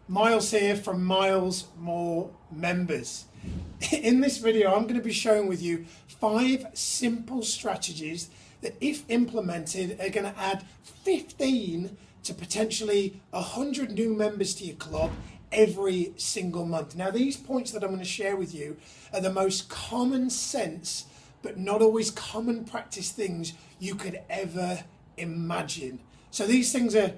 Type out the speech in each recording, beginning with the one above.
Miles here from Miles More Members. In this video, I'm going to be sharing with you 5 simple strategies that, if implemented, are going to add 15 to potentially 100 new members to your club every single month. Now, these points that I'm going to share with you are the most common sense, but not always common practice things you could ever imagine. So these things are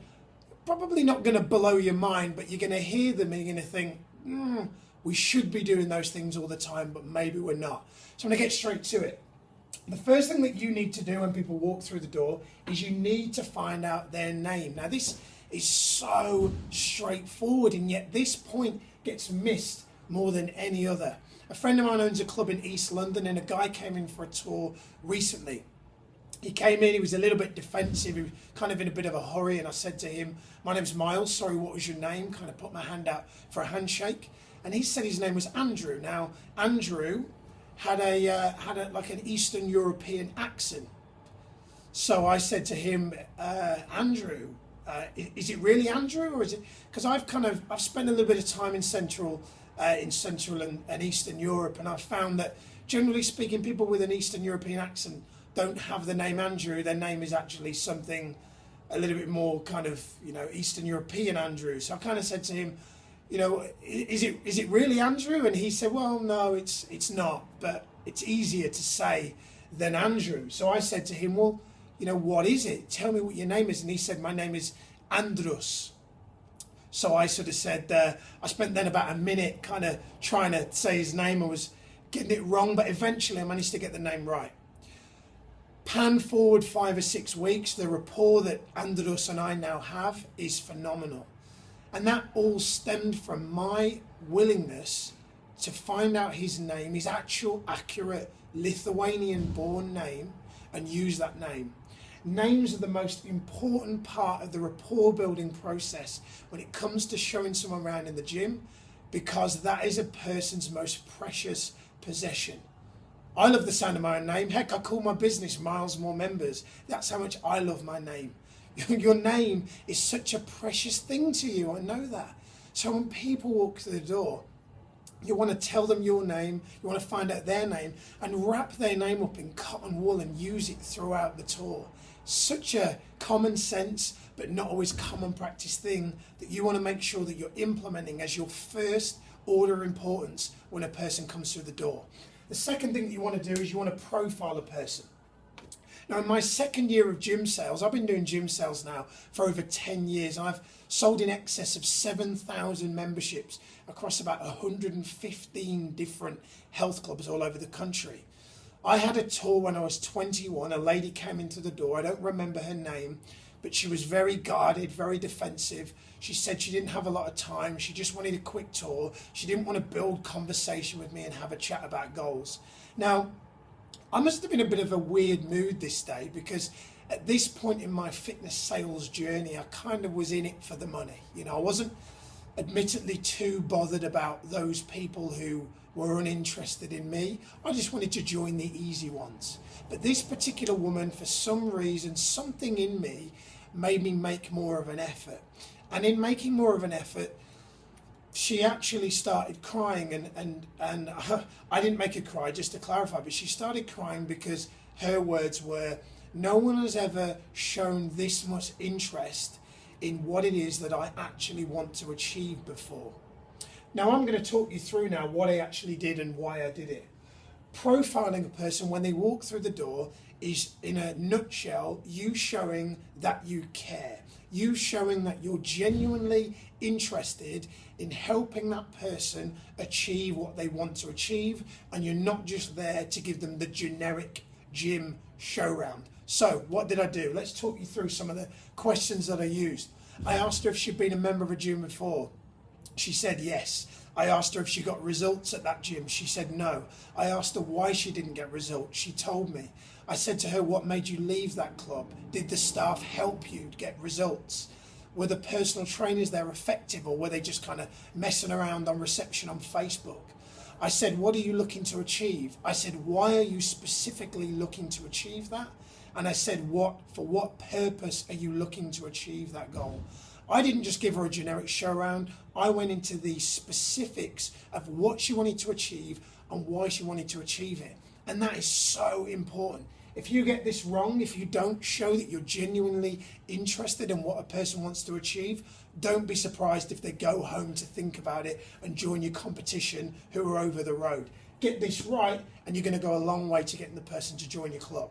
probably not going to blow your mind, but you're going to hear them and you're going to think, we should be doing those things all the time, but maybe we're not. So I'm going to get straight to it. The first thing that you need to do when people walk through the door is you need to find out their name. Now, this is so straightforward, and yet this point gets missed more than any other. A friend of mine owns a club in East London, and a guy came in for a tour recently. He came in, he was a little bit defensive, he was kind of in a bit of a hurry, and I said to him, my name's Miles, sorry, what was your name? Kind of put my hand out for a handshake. And he said his name was Andrew. Now, Andrew had like an Eastern European accent. So I said to him, Andrew, is it really Andrew, or is it? Because I've spent a little bit of time in Central and Eastern Europe, and I've found that generally speaking, people with an Eastern European accent don't have the name Andrew. Their name is actually something a little bit more kind of, Eastern European Andrew. So I kind of said to him, is it really Andrew? And he said, well, no, it's not, but it's easier to say than Andrew. So I said to him, well, what is it? Tell me what your name is. And he said, my name is Andrus. So I sort of said, I spent then about a minute kind of trying to say his name. I was getting it wrong, but eventually I managed to get the name right. Pan forward 5 or 6 weeks, the rapport that Andrus and I now have is phenomenal. And that all stemmed from my willingness to find out his name, his actual accurate Lithuanian-born name, and use that name. Names are the most important part of the rapport building process when it comes to showing someone around in the gym, because that is a person's most precious possession. I love the sound of my own name. Heck, I call my business Miles More Members. That's how much I love my name. Your name is such a precious thing to you. I know that. So when people walk through the door, you want to tell them your name, you want to find out their name, and wrap their name up in cotton wool and use it throughout the tour. Such a common sense, but not always common practice thing that you want to make sure that you're implementing as your first order of importance when a person comes through the door. The second thing that you want to do is you want to profile a person. Now, in my second year of gym sales, I've been doing gym sales now for over 10 years. I've sold in excess of 7,000 memberships across about 115 different health clubs all over the country. I had a tour when I was 21. A lady came into the door. I don't remember her name, but she was very guarded, very defensive. She said she didn't have a lot of time. She just wanted a quick tour. She didn't want to build conversation with me and have a chat about goals. Now, I must have been a bit of a weird mood this day, because at this point in my fitness sales journey, I kind of was in it for the money. I wasn't admittedly too bothered about those people who were uninterested in me. I just wanted to join the easy ones. But this particular woman, for some reason, something in me made me make more of an effort. And in making more of an effort, she actually started crying, and I didn't make her cry, just to clarify, but she started crying because her words were, no one has ever shown this much interest in what it is that I actually want to achieve before. Now, I'm going to talk you through now what I actually did and why I did it. Profiling a person when they walk through the door is, in a nutshell, you showing that you care. You showing that you're genuinely interested in helping that person achieve what they want to achieve, and you're not just there to give them the generic gym show round. So what did I do? Let's talk you through some of the questions that I used. I asked her if she'd been a member of a gym before. She said yes. I asked her if she got results at that gym. She said no. I asked her why she didn't get results. She told me. I said to her, what made you leave that club? Did the staff help you get results? Were the personal trainers there effective, or were they just kind of messing around on reception on Facebook? I said, what are you looking to achieve? I said, why are you specifically looking to achieve that? And I said, for what purpose are you looking to achieve that goal? I didn't just give her a generic show around. I went into the specifics of what she wanted to achieve and why she wanted to achieve it. And that is so important. If you get this wrong, if you don't show that you're genuinely interested in what a person wants to achieve, don't be surprised if they go home to think about it and join your competition who are over the road. Get this right and you're going to go a long way to getting the person to join your club.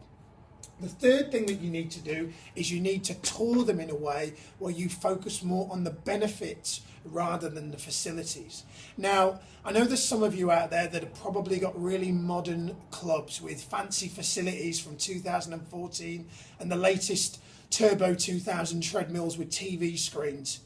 The third thing that you need to do is you need to tour them in a way where you focus more on the benefits rather than the facilities. Now, I know there's some of you out there that have probably got really modern clubs with fancy facilities from 2014 and the latest Turbo 2000 treadmills with TV screens.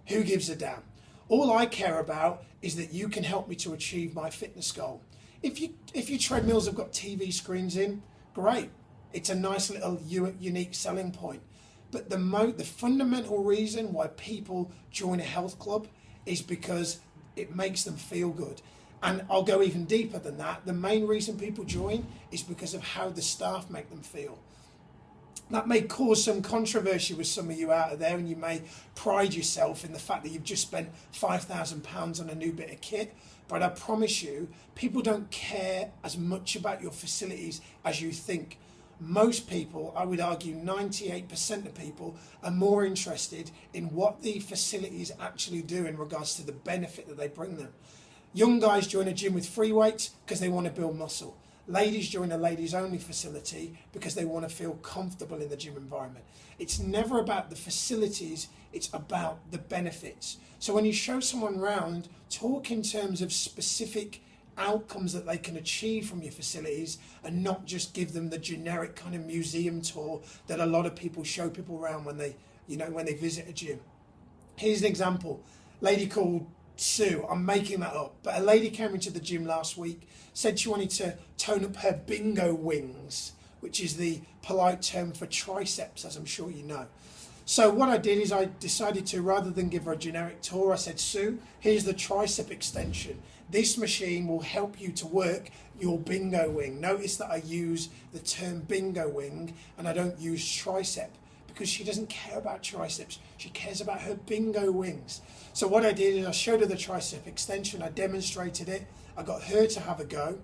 Who gives a damn? All I care about is that you can help me to achieve my fitness goal. If your treadmills have got TV screens in, great. It's a nice little unique selling point. But the fundamental reason why people join a health club is because it makes them feel good. And I'll go even deeper than that. The main reason people join is because of how the staff make them feel. That may cause some controversy with some of you out there, and you may pride yourself in the fact that you've just spent £5,000 on a new bit of kit. But I promise you, people don't care as much about your facilities as you think. Most people, I would argue 98% of people, are more interested in what the facilities actually do in regards to the benefit that they bring them. Young guys join a gym with free weights because they want to build muscle. Ladies join a ladies only facility because they want to feel comfortable in the gym environment. It's never about the facilities, it's about the benefits. So when you show someone around, talk in terms of specific outcomes that they can achieve from your facilities and not just give them the generic kind of museum tour that a lot of people show people around when they visit a gym. Here's an example. Lady called Sue, I'm making that up, but a lady came into the gym last week, said she wanted to tone up her bingo wings, which is the polite term for triceps, as I'm sure you know. So what I did is I decided to, rather than give her a generic tour, I said, Sue, here's the tricep extension. This machine will help you to work your bingo wing. Notice that I use the term bingo wing and I don't use tricep because she doesn't care about triceps. She cares about her bingo wings. So what I did is I showed her the tricep extension. I demonstrated it. I got her to have a go.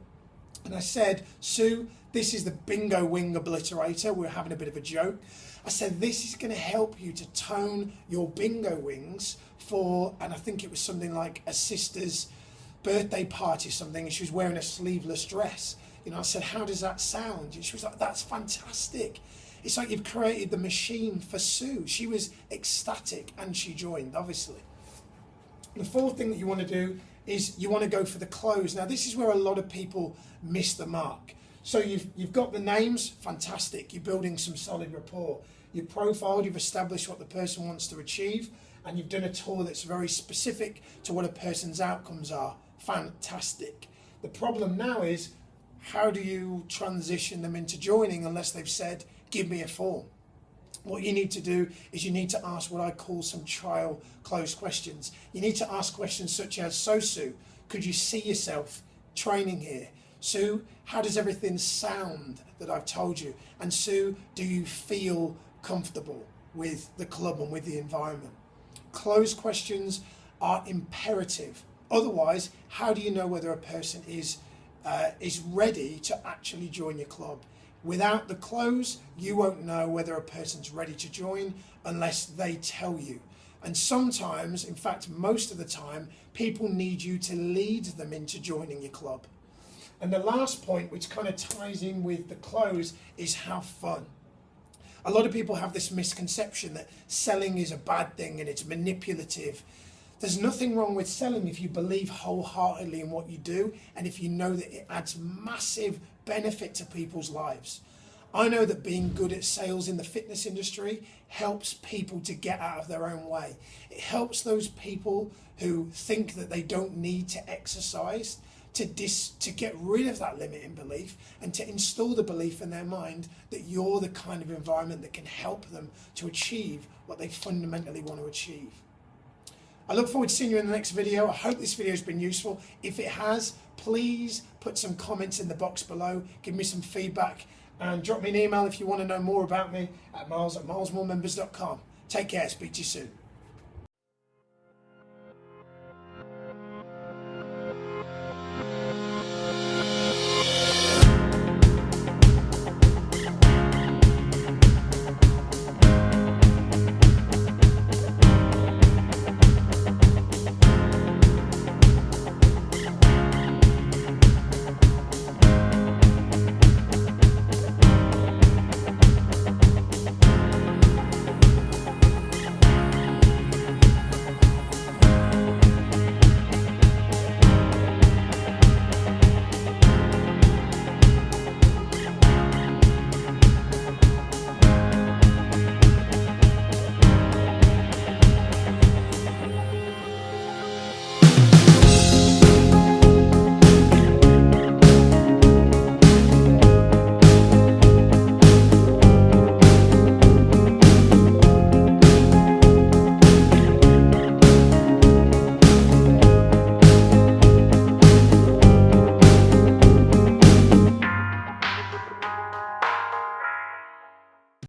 And I said, Sue, this is the bingo wing obliterator. We're having a bit of a joke. I said, this is going to help you to tone your bingo wings for, and I think it was something like a sister's birthday party or something, and she was wearing a sleeveless dress. I said, how does that sound? And she was like, that's fantastic. It's like you've created the machine for Sue. She was ecstatic and she joined, obviously. The fourth thing that you want to do is you want to go for the close. Now, this is where a lot of people miss the mark. So you've got the names, fantastic. You're building some solid rapport. You've profiled, you've established what the person wants to achieve, and you've done a tour that's very specific to what a person's outcomes are. Fantastic. The problem now is, how do you transition them into joining unless they've said, give me a form? What you need to do is you need to ask what I call some trial close questions. You need to ask questions such as, so Sue, could you see yourself training here? Sue, how does everything sound that I've told you? And Sue, do you feel comfortable with the club and with the environment? Closed questions are imperative. Otherwise, how do you know whether a person is ready to actually join your club? Without the close, you won't know whether a person's ready to join unless they tell you. And sometimes, in fact, most of the time, people need you to lead them into joining your club. And the last point, which kind of ties in with the close, is have fun. A lot of people have this misconception that selling is a bad thing and it's manipulative. There's nothing wrong with selling if you believe wholeheartedly in what you do and if you know that it adds massive benefit to people's lives. I know that being good at sales in the fitness industry helps people to get out of their own way. It helps those people who think that they don't need to exercise to get rid of that limiting belief and to install the belief in their mind that you're the kind of environment that can help them to achieve what they fundamentally want to achieve. I look forward to seeing you in the next video. I hope this video has been useful. If it has, please put some comments in the box below, give me some feedback, and drop me an email if you want to know more about me at miles@milesmoremembers.com. Take care, speak to you soon.